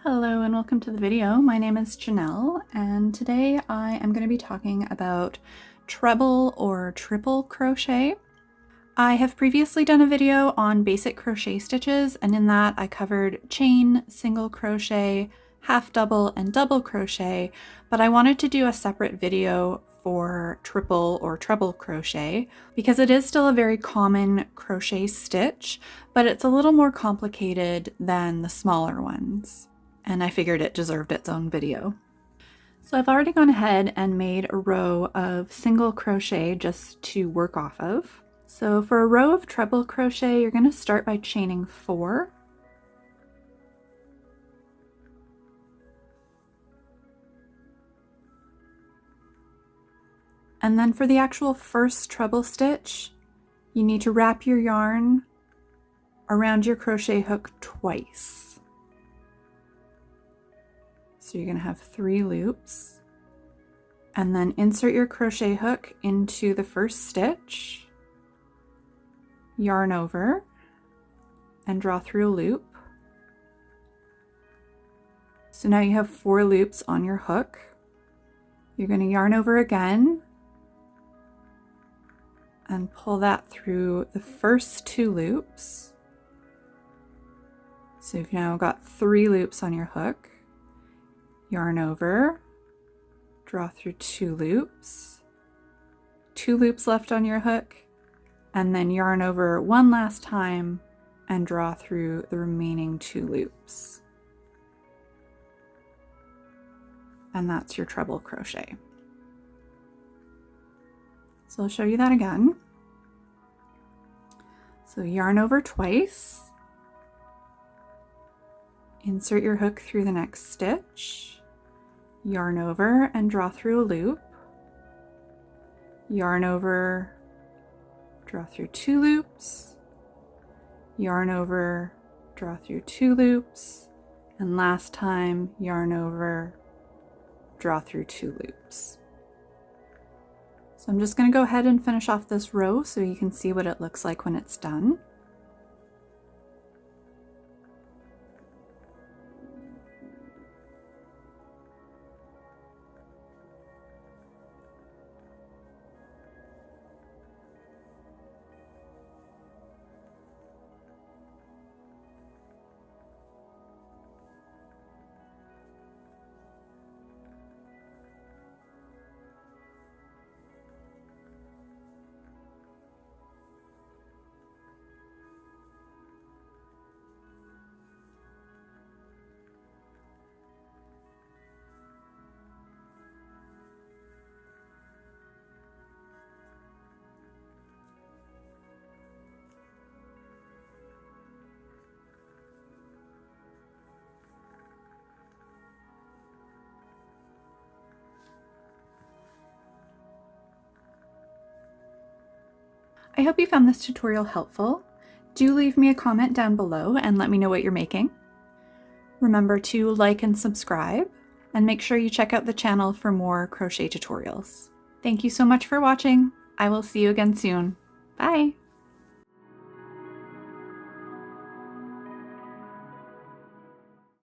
Hello and welcome to the video. My name is Janelle and today I am going to be talking about treble or triple crochet. I have previously done a video on basic crochet stitches, and in that I covered chain, single crochet, half double, and double crochet, but I wanted to do a separate video for triple or treble crochet because it is still a very common crochet stitch, but it's a little more complicated than the smaller ones, and I figured it deserved its own video. So I've already gone ahead and made a row of single crochet just to work off of. So for a row of treble crochet, you're going to start by chaining 4. And then for the actual first treble stitch, you need to wrap your yarn around your crochet hook twice. So you're going to have 3 loops, and then insert your crochet hook into the first stitch, yarn over, and draw through a loop. So now you have 4 loops on your hook. You're going to yarn over again and pull that through the first 2 loops. So you've now got 3 loops on your hook. Yarn over, draw through 2 loops, 2 loops left on your hook, and then yarn over one last time and draw through the remaining 2 loops. And that's your treble crochet. So I'll show you that again. So yarn over twice, insert your hook through the next stitch, yarn over and draw through a loop, yarn over, draw through 2 loops, yarn over, draw through 2 loops, and last time yarn over, draw through 2 loops. So I'm just going to go ahead and finish off this row so you can see what it looks like when it's done. I hope you found this tutorial helpful. Do leave me a comment down below and let me know what you're making. Remember to like and subscribe, and make sure you check out the channel for more crochet tutorials. Thank you so much for watching. I will see you again soon. Bye!